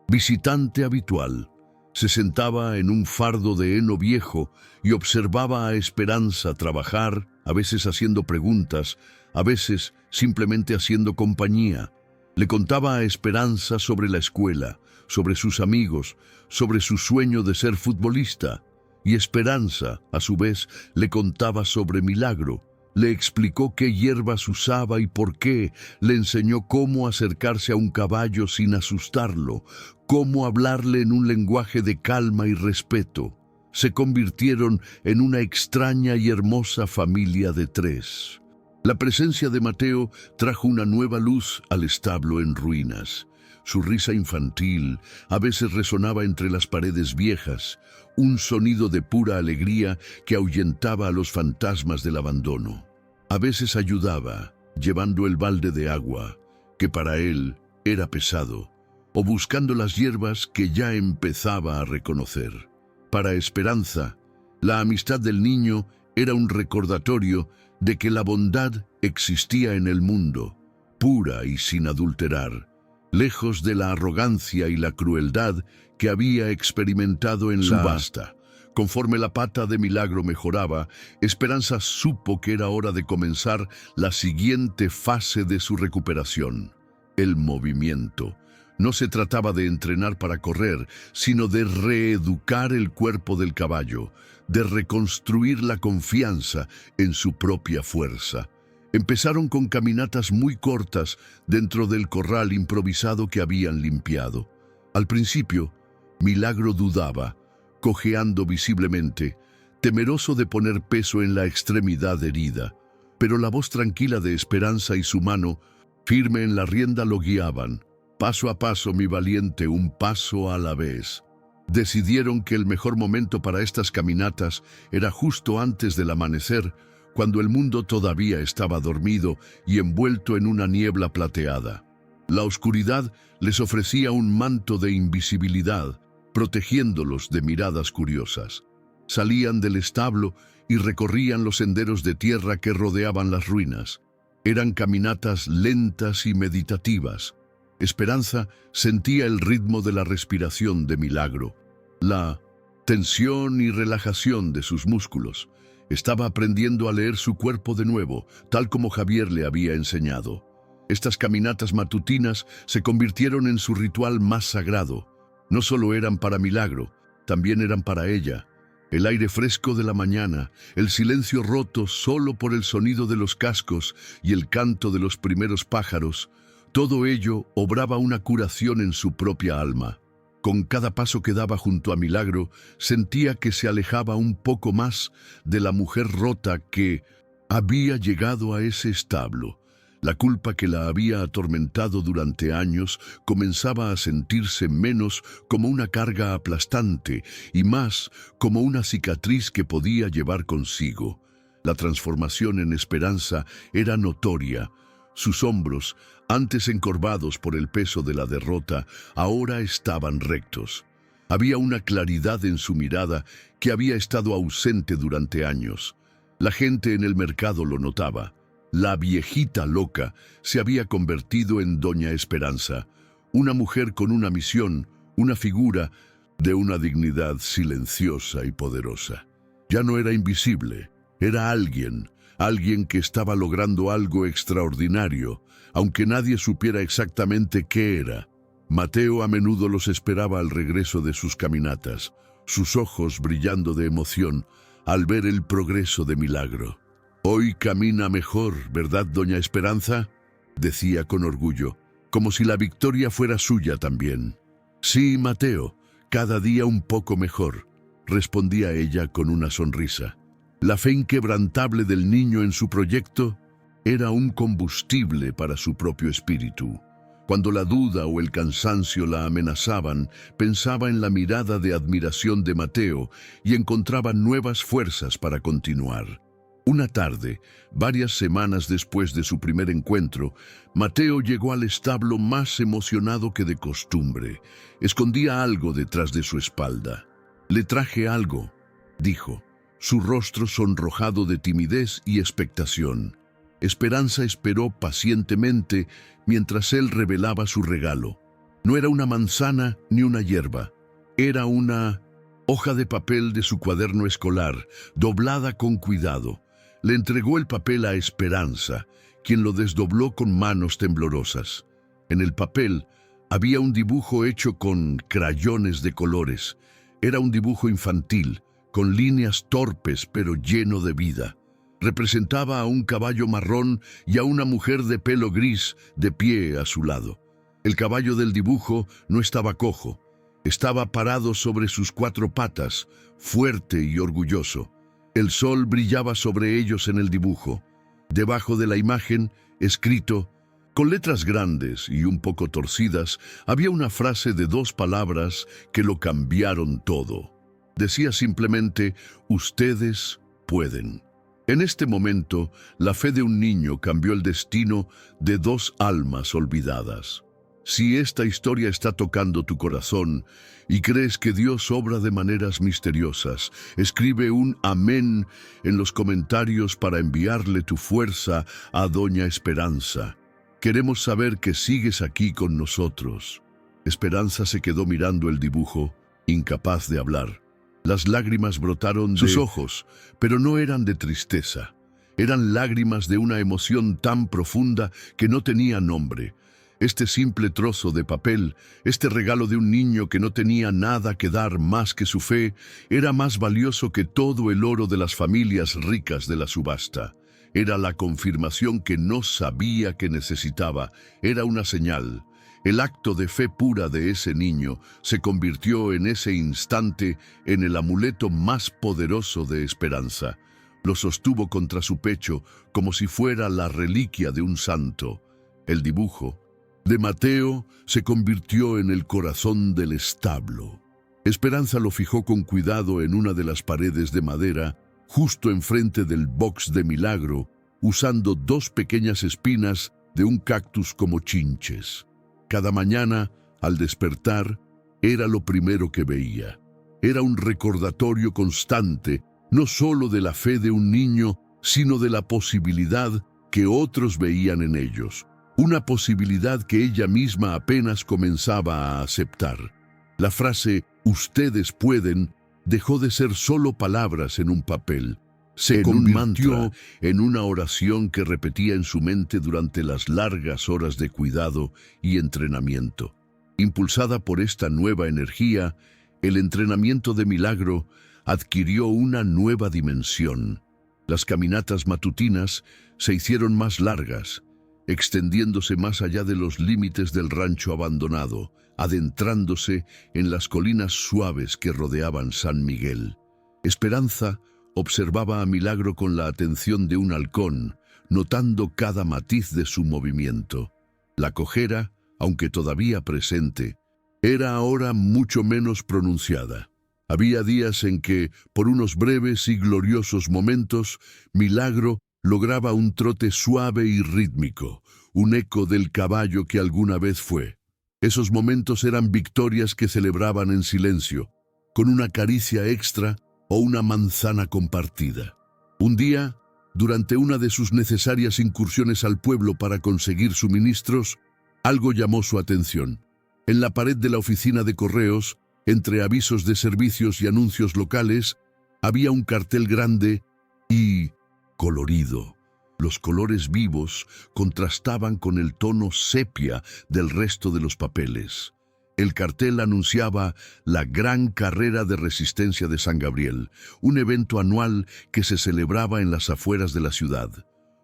visitante habitual. Se sentaba en un fardo de heno viejo y observaba a Esperanza trabajar, a veces haciendo preguntas, a veces simplemente haciendo compañía. Le contaba a Esperanza sobre la escuela, sobre sus amigos, sobre su sueño de ser futbolista. Y Esperanza, a su vez, le contaba sobre Milagro. Le explicó qué hierbas usaba y por qué, le enseñó cómo acercarse a un caballo sin asustarlo, cómo hablarle en un lenguaje de calma y respeto. Se convirtieron en una extraña y hermosa familia de tres. La presencia de Mateo trajo una nueva luz al establo en ruinas. Su risa infantil a veces resonaba entre las paredes viejas, un sonido de pura alegría que ahuyentaba a los fantasmas del abandono. A veces ayudaba, llevando el balde de agua, que para él era pesado, o buscando las hierbas que ya empezaba a reconocer. Para Esperanza, la amistad del niño era un recordatorio de que la bondad existía en el mundo, pura y sin adulterar, lejos de la arrogancia y la crueldad que había experimentado en la subasta. Conforme la pata de Milagro mejoraba, Esperanza supo que era hora de comenzar la siguiente fase de su recuperación: el movimiento. No se trataba de entrenar para correr, sino de reeducar el cuerpo del caballo, de reconstruir la confianza en su propia fuerza. Empezaron con caminatas muy cortas dentro del corral improvisado que habían limpiado. Al principio, Milagro dudaba, cojeando visiblemente, temeroso de poner peso en la extremidad herida, pero la voz tranquila de Esperanza y su mano, firme en la rienda, lo guiaban. «Paso a paso, mi valiente, un paso a la vez». Decidieron que el mejor momento para estas caminatas era justo antes del amanecer, cuando el mundo todavía estaba dormido y envuelto en una niebla plateada. La oscuridad les ofrecía un manto de invisibilidad, protegiéndolos de miradas curiosas. Salían del establo y recorrían los senderos de tierra que rodeaban las ruinas. Eran caminatas lentas y meditativas. Esperanza sentía el ritmo de la respiración de Milagro, la tensión y relajación de sus músculos. Estaba aprendiendo a leer su cuerpo de nuevo, tal como Javier le había enseñado. Estas caminatas matutinas se convirtieron en su ritual más sagrado. No solo eran para Milagro, también eran para ella. El aire fresco de la mañana, el silencio roto solo por el sonido de los cascos y el canto de los primeros pájaros, todo ello obraba una curación en su propia alma. Con cada paso que daba junto a Milagro, sentía que se alejaba un poco más de la mujer rota que había llegado a ese establo. La culpa que la había atormentado durante años comenzaba a sentirse menos como una carga aplastante y más como una cicatriz que podía llevar consigo. La transformación en Esperanza era notoria. Sus hombros, antes encorvados por el peso de la derrota, ahora estaban rectos. Había una claridad en su mirada que había estado ausente durante años. La gente en el mercado lo notaba. La viejita loca se había convertido en Doña Esperanza, una mujer con una misión, una figura de una dignidad silenciosa y poderosa. Ya no era invisible, era alguien que estaba logrando algo extraordinario, aunque nadie supiera exactamente qué era. Mateo a menudo los esperaba al regreso de sus caminatas, sus ojos brillando de emoción al ver el progreso de Milagro. «Hoy camina mejor, ¿verdad, Doña Esperanza?», decía con orgullo, como si la victoria fuera suya también. «Sí, Mateo, cada día un poco mejor», respondía ella con una sonrisa. La fe inquebrantable del niño en su proyecto era un combustible para su propio espíritu. Cuando la duda o el cansancio la amenazaban, pensaba en la mirada de admiración de Mateo y encontraba nuevas fuerzas para continuar. Una tarde, varias semanas después de su primer encuentro, Mateo llegó al establo más emocionado que de costumbre. Escondía algo detrás de su espalda. «Le traje algo», dijo, su rostro sonrojado de timidez y expectación. Esperanza esperó pacientemente mientras él revelaba su regalo. No era una manzana ni una hierba. Era una hoja de papel de su cuaderno escolar, doblada con cuidado. Le entregó el papel a Esperanza, quien lo desdobló con manos temblorosas. En el papel había un dibujo hecho con crayones de colores. Era un dibujo infantil, con líneas torpes pero lleno de vida. Representaba a un caballo marrón y a una mujer de pelo gris de pie a su lado. El caballo del dibujo no estaba cojo. Estaba parado sobre sus 4 patas, fuerte y orgulloso. El sol brillaba sobre ellos en el dibujo. Debajo de la imagen, escrito, con letras grandes y un poco torcidas, había una frase de 2 palabras que lo cambiaron todo. Decía simplemente, «Ustedes pueden». En este momento, la fe de un niño cambió el destino de 2 almas olvidadas. Si esta historia está tocando tu corazón y crees que Dios obra de maneras misteriosas, escribe un amén en los comentarios para enviarle tu fuerza a Doña Esperanza. Queremos saber que sigues aquí con nosotros. Esperanza se quedó mirando el dibujo, incapaz de hablar. Las lágrimas brotaron de sus ojos, pero no eran de tristeza. Eran lágrimas de una emoción tan profunda que no tenía nombre. Este simple trozo de papel, este regalo de un niño que no tenía nada que dar más que su fe, era más valioso que todo el oro de las familias ricas de la subasta. Era la confirmación que no sabía que necesitaba. Era una señal. El acto de fe pura de ese niño se convirtió en ese instante en el amuleto más poderoso de Esperanza. Lo sostuvo contra su pecho como si fuera la reliquia de un santo. El dibujo de Mateo se convirtió en el corazón del establo. Esperanza lo fijó con cuidado en una de las paredes de madera, justo enfrente del box de Milagro, usando 2 pequeñas espinas de un cactus como chinches. Cada mañana, al despertar, era lo primero que veía. Era un recordatorio constante, no solo de la fe de un niño, sino de la posibilidad que otros veían en ellos. Una posibilidad que ella misma apenas comenzaba a aceptar. La frase «ustedes pueden» dejó de ser solo palabras en un papel. Se convirtió en una oración que repetía en su mente durante las largas horas de cuidado y entrenamiento. Impulsada por esta nueva energía, el entrenamiento de Milagro adquirió una nueva dimensión. Las caminatas matutinas se hicieron más largas, extendiéndose más allá de los límites del rancho abandonado, adentrándose en las colinas suaves que rodeaban San Miguel. Esperanza observaba a Milagro con la atención de un halcón, notando cada matiz de su movimiento. La cojera, aunque todavía presente, era ahora mucho menos pronunciada. Había días en que, por unos breves y gloriosos momentos, Milagro lograba un trote suave y rítmico, un eco del caballo que alguna vez fue. Esos momentos eran victorias que celebraban en silencio, con una caricia extra o una manzana compartida. Un día, durante una de sus necesarias incursiones al pueblo para conseguir suministros, algo llamó su atención. En la pared de la oficina de correos, entre avisos de servicios y anuncios locales, había un cartel grande y colorido. Los colores vivos contrastaban con el tono sepia del resto de los papeles. El cartel anunciaba la Gran Carrera de Resistencia de San Gabriel, un evento anual que se celebraba en las afueras de la ciudad.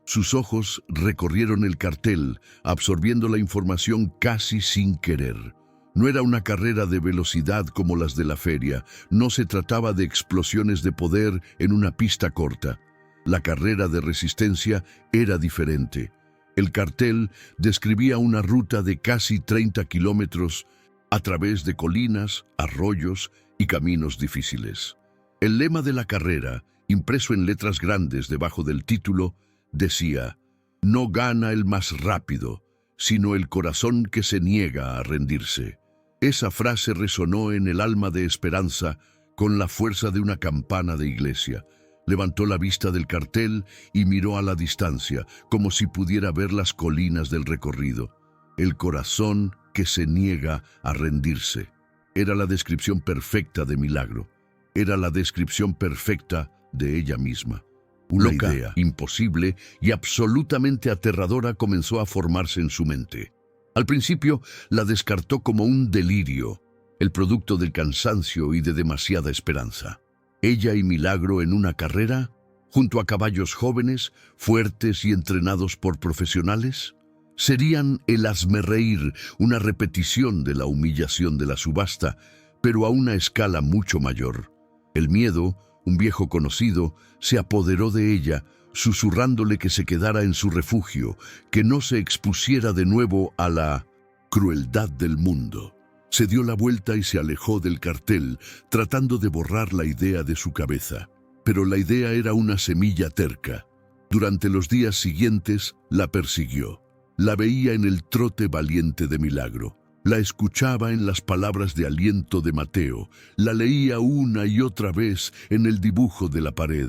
Sus ojos recorrieron el cartel, absorbiendo la información casi sin querer. No era una carrera de velocidad como las de la feria, no se trataba de explosiones de poder en una pista corta. La carrera de resistencia era diferente. El cartel describía una ruta de casi 30 kilómetros a través de colinas, arroyos y caminos difíciles. El lema de la carrera, impreso en letras grandes debajo del título, decía: «No gana el más rápido, sino el corazón que se niega a rendirse». Esa frase resonó en el alma de Esperanza con la fuerza de una campana de iglesia. Levantó la vista del cartel y miró a la distancia, como si pudiera ver las colinas del recorrido. El corazón que se niega a rendirse. Era la descripción perfecta de Milagro. Era la descripción perfecta de ella misma. Una idea imposible y absolutamente aterradora comenzó a formarse en su mente. Al principio la descartó como un delirio, el producto del cansancio y de demasiada esperanza. Ella y Milagro en una carrera, junto a caballos jóvenes, fuertes y entrenados por profesionales. Serían el hazmerreír, una repetición de la humillación de la subasta, pero a una escala mucho mayor. El miedo, un viejo conocido, se apoderó de ella, susurrándole que se quedara en su refugio, que no se expusiera de nuevo a la crueldad del mundo. Se dio la vuelta y se alejó del cartel, tratando de borrar la idea de su cabeza. Pero la idea era una semilla terca. Durante los días siguientes la persiguió. La veía en el trote valiente de Milagro. La escuchaba en las palabras de aliento de Mateo. La leía una y otra vez en el dibujo de la pared.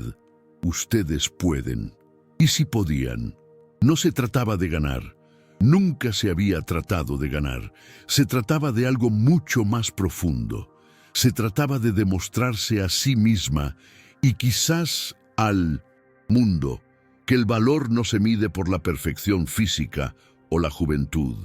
Ustedes pueden. ¿Y si podían? No se trataba de ganar. Nunca se había tratado de ganar. Se trataba de algo mucho más profundo. Se trataba de demostrarse a sí misma y quizás al mundo que el valor no se mide por la perfección física o la juventud.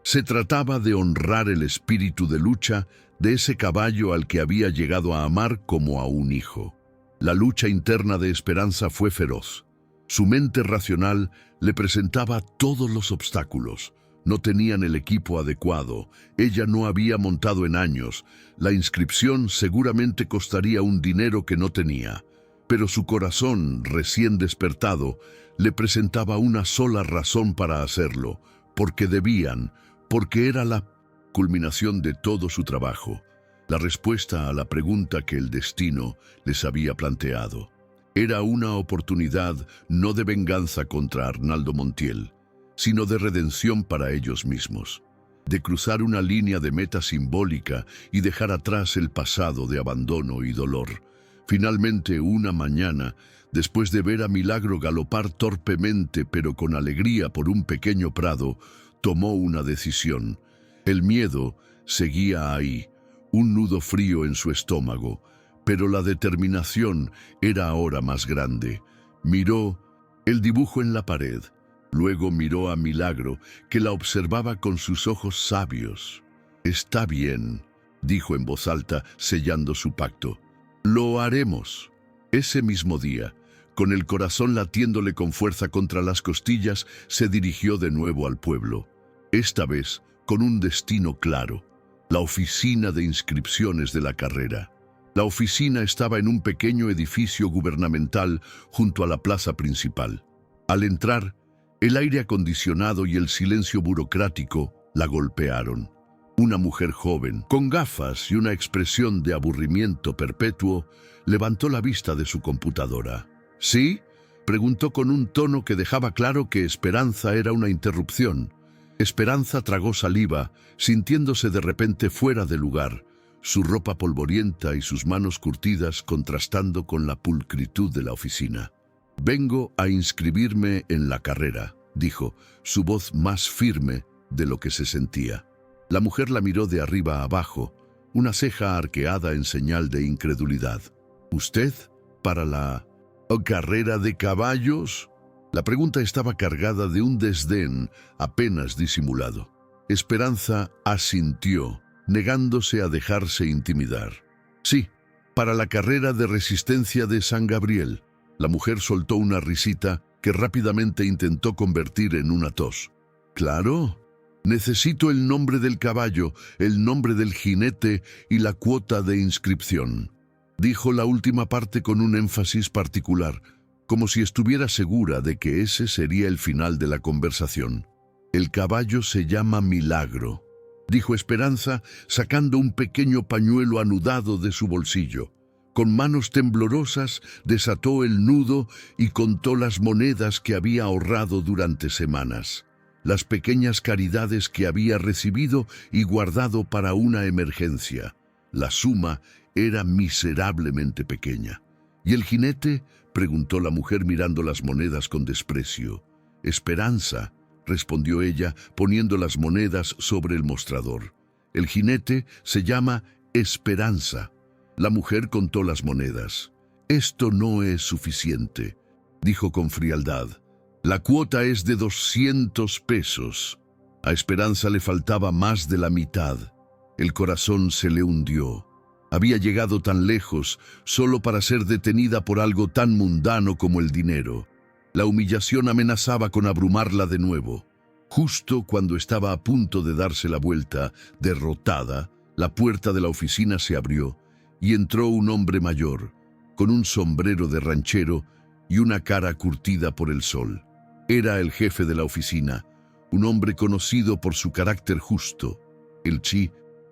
Se trataba de honrar el espíritu de lucha de ese caballo al que había llegado a amar como a un hijo. La lucha interna de Esperanza fue feroz. Su mente racional le presentaba todos los obstáculos. No tenían el equipo adecuado, ella no había montado en años, la inscripción seguramente costaría un dinero que no tenía. Pero su corazón, recién despertado, le presentaba una sola razón para hacerlo, porque debían, porque era la culminación de todo su trabajo, la respuesta a la pregunta que el destino les había planteado. Era una oportunidad no de venganza contra Arnaldo Montiel, sino de redención para ellos mismos, de cruzar una línea de meta simbólica y dejar atrás el pasado de abandono y dolor. Finalmente, una mañana, después de ver a Milagro galopar torpemente pero con alegría por un pequeño prado, tomó una decisión. El miedo seguía ahí, un nudo frío en su estómago, pero la determinación era ahora más grande. Miró el dibujo en la pared, luego miró a Milagro, que la observaba con sus ojos sabios. «Está bien», dijo en voz alta, sellando su pacto. «Lo haremos». Ese mismo día, con el corazón latiéndole con fuerza contra las costillas, se dirigió de nuevo al pueblo. Esta vez, con un destino claro, la oficina de inscripciones de la carrera. La oficina estaba en un pequeño edificio gubernamental junto a la plaza principal. Al entrar, el aire acondicionado y el silencio burocrático la golpearon. Una mujer joven, con gafas y una expresión de aburrimiento perpetuo, levantó la vista de su computadora. ¿Sí?, preguntó con un tono que dejaba claro que Esperanza era una interrupción. Esperanza tragó saliva, sintiéndose de repente fuera de lugar, su ropa polvorienta y sus manos curtidas contrastando con la pulcritud de la oficina. «Vengo a inscribirme en la carrera», dijo, su voz más firme de lo que se sentía. La mujer la miró de arriba a abajo, una ceja arqueada en señal de incredulidad. «¿Usted? ¿Para la carrera de caballos?» La pregunta estaba cargada de un desdén apenas disimulado. Esperanza asintió, negándose a dejarse intimidar. «Sí, para la carrera de resistencia de San Gabriel». La mujer soltó una risita que rápidamente intentó convertir en una tos. «Claro. Necesito el nombre del caballo, el nombre del jinete y la cuota de inscripción», dijo la última parte con un énfasis particular, como si estuviera segura de que ese sería el final de la conversación. «El caballo se llama Milagro», dijo Esperanza, sacando un pequeño pañuelo anudado de su bolsillo. Con manos temblorosas desató el nudo y contó las monedas que había ahorrado durante semanas, las pequeñas caridades que había recibido y guardado para una emergencia. La suma era miserablemente pequeña. «¿Y el jinete?», preguntó la mujer mirando las monedas con desprecio. «Esperanza», respondió ella, poniendo las monedas sobre el mostrador. «El jinete se llama Esperanza». La mujer contó las monedas. «Esto no es suficiente», dijo con frialdad. «La cuota es de 200 pesos». A Esperanza le faltaba más de la mitad. El corazón se le hundió. Había llegado tan lejos solo para ser detenida por algo tan mundano como el dinero. La humillación amenazaba con abrumarla de nuevo. Justo cuando estaba a punto de darse la vuelta, derrotada, la puerta de la oficina se abrió y entró un hombre mayor, con un sombrero de ranchero y una cara curtida por el sol. Era el jefe de la oficina, un hombre conocido por su carácter justo. El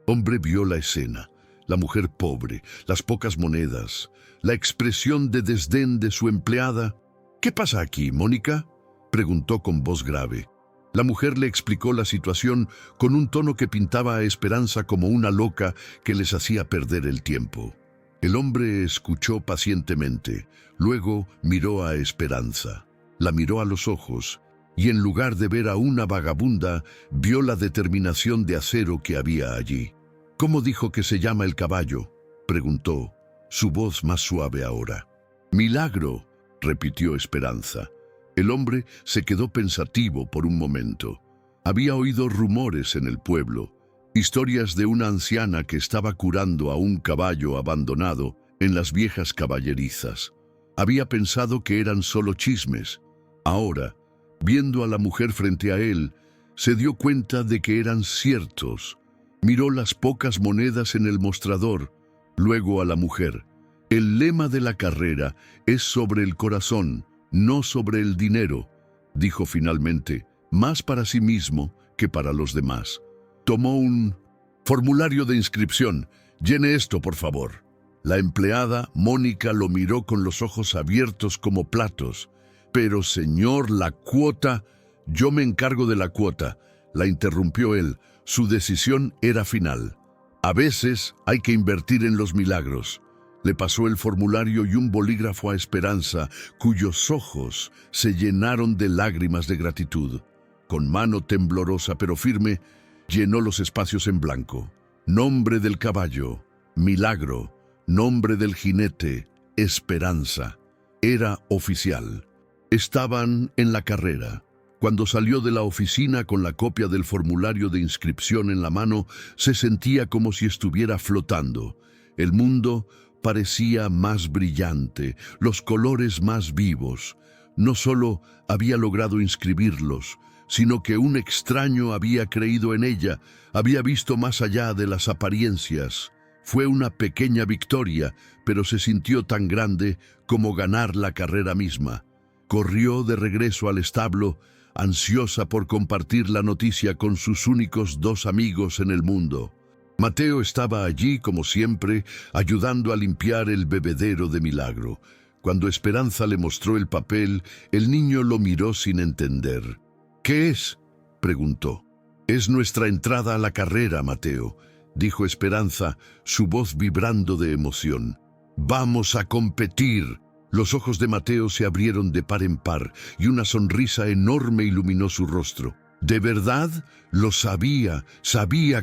hombre vio la escena, la mujer pobre, las pocas monedas, la expresión de desdén de su empleada. «¿Qué pasa aquí, Mónica?», preguntó con voz grave. La mujer le explicó la situación con un tono que pintaba a Esperanza como una loca que les hacía perder el tiempo. El hombre escuchó pacientemente, luego miró a Esperanza. La miró a los ojos y en lugar de ver a una vagabunda, vio la determinación de acero que había allí. «¿Cómo dijo que se llama el caballo?», preguntó, su voz más suave ahora. «Milagro», repitió Esperanza. El hombre se quedó pensativo por un momento. Había oído rumores en el pueblo, historias de una anciana que estaba curando a un caballo abandonado en las viejas caballerizas. Había pensado que eran solo chismes. Ahora, viendo a la mujer frente a él, se dio cuenta de que eran ciertos. Miró las pocas monedas en el mostrador, luego a la mujer. «El lema de la carrera es sobre el corazón, no sobre el dinero», dijo finalmente, más para sí mismo que para los demás. Tomó un formulario de inscripción. «Llene esto, por favor». La empleada, Mónica, lo miró con los ojos abiertos como platos. «Pero, señor, la cuota...» «Yo me encargo de la cuota», la interrumpió él. Su decisión era final. «A veces hay que invertir en los milagros». Le pasó el formulario y un bolígrafo a Esperanza, cuyos ojos se llenaron de lágrimas de gratitud. Con mano temblorosa pero firme, llenó los espacios en blanco. Nombre del caballo, Milagro. Nombre del jinete, Esperanza. Era oficial. Estaban en la carrera. Cuando salió de la oficina con la copia del formulario de inscripción en la mano, se sentía como si estuviera flotando. El mundo parecía más brillante, los colores más vivos. No solo había logrado inscribirlos, sino que un extraño había creído en ella, había visto más allá de las apariencias. Fue una pequeña victoria, pero se sintió tan grande como ganar la carrera misma. Corrió de regreso al establo, ansiosa por compartir la noticia con sus únicos 2 amigos en el mundo. Mateo estaba allí, como siempre, ayudando a limpiar el bebedero de Milagro. Cuando Esperanza le mostró el papel, el niño lo miró sin entender. «¿Qué es?», preguntó. «Es nuestra entrada a la carrera, Mateo», dijo Esperanza, su voz vibrando de emoción. «Vamos a competir». Los ojos de Mateo se abrieron de par en par y una sonrisa enorme iluminó su rostro. De verdad, lo sabía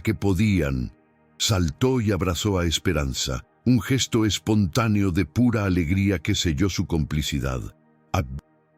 que podían. Saltó y abrazó a Esperanza, un gesto espontáneo de pura alegría que selló su complicidad. A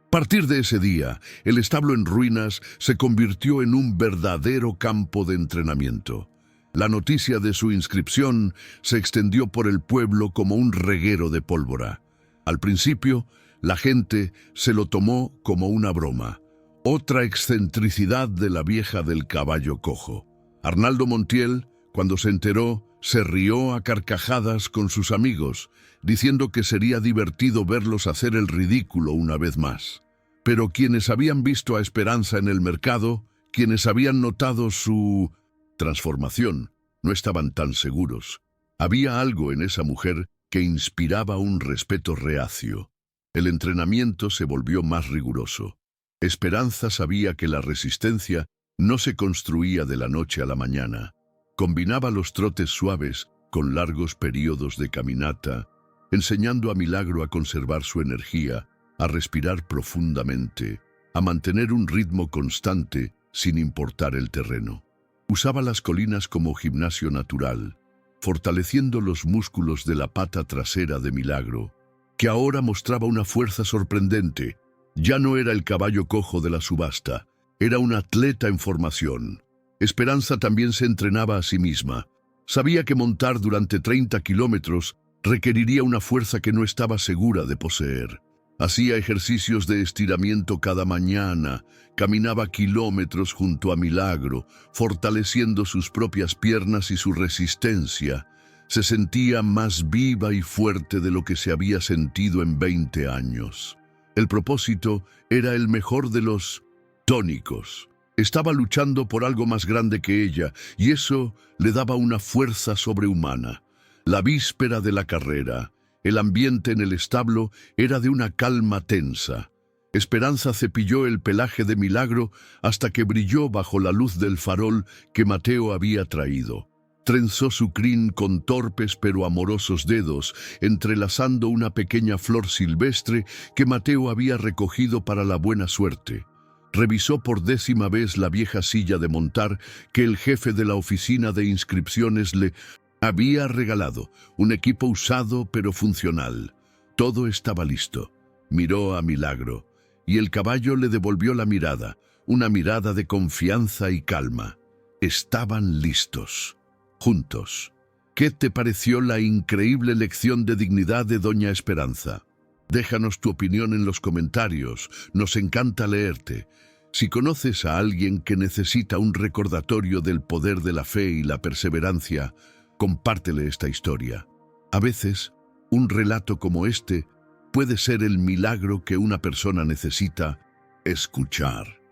partir de ese día, el establo en ruinas se convirtió en un verdadero campo de entrenamiento. La noticia de su inscripción se extendió por el pueblo como un reguero de pólvora. Al principio, la gente se lo tomó como una broma, otra excentricidad de la vieja del caballo cojo. Arnaldo Montiel, cuando se enteró, se rió a carcajadas con sus amigos, diciendo que sería divertido verlos hacer el ridículo una vez más. Pero quienes habían visto a Esperanza en el mercado, quienes habían notado su transformación, no estaban tan seguros. Había algo en esa mujer que inspiraba un respeto reacio. El entrenamiento se volvió más riguroso. Esperanza sabía que la resistencia no se construía de la noche a la mañana. Combinaba los trotes suaves con largos periodos de caminata, enseñando a Milagro a conservar su energía, a respirar profundamente, a mantener un ritmo constante sin importar el terreno. Usaba las colinas como gimnasio natural, fortaleciendo los músculos de la pata trasera de Milagro, que ahora mostraba una fuerza sorprendente. Ya no era el caballo cojo de la subasta, era un atleta en formación. Esperanza también se entrenaba a sí misma. Sabía que montar durante 30 kilómetros requeriría una fuerza que no estaba segura de poseer. Hacía ejercicios de estiramiento cada mañana, caminaba kilómetros junto a Milagro, fortaleciendo sus propias piernas y su resistencia. Se sentía más viva y fuerte de lo que se había sentido en 20 años. El propósito era el mejor de los tónicos. Estaba luchando por algo más grande que ella, y eso le daba una fuerza sobrehumana. La víspera de la carrera, el ambiente en el establo era de una calma tensa. Esperanza cepilló el pelaje de Milagro hasta que brilló bajo la luz del farol que Mateo había traído. Trenzó su crin con torpes pero amorosos dedos, entrelazando una pequeña flor silvestre que Mateo había recogido para la buena suerte. Revisó por 10ª vez la vieja silla de montar que el jefe de la oficina de inscripciones le había regalado, un equipo usado pero funcional. Todo estaba listo. Miró a Milagro, y el caballo le devolvió la mirada, una mirada de confianza y calma. Estaban listos, juntos. ¿Qué te pareció la increíble lección de dignidad de Doña Esperanza? Déjanos tu opinión en los comentarios, nos encanta leerte. Si conoces a alguien que necesita un recordatorio del poder de la fe y la perseverancia, compártele esta historia. A veces, un relato como este puede ser el milagro que una persona necesita escuchar.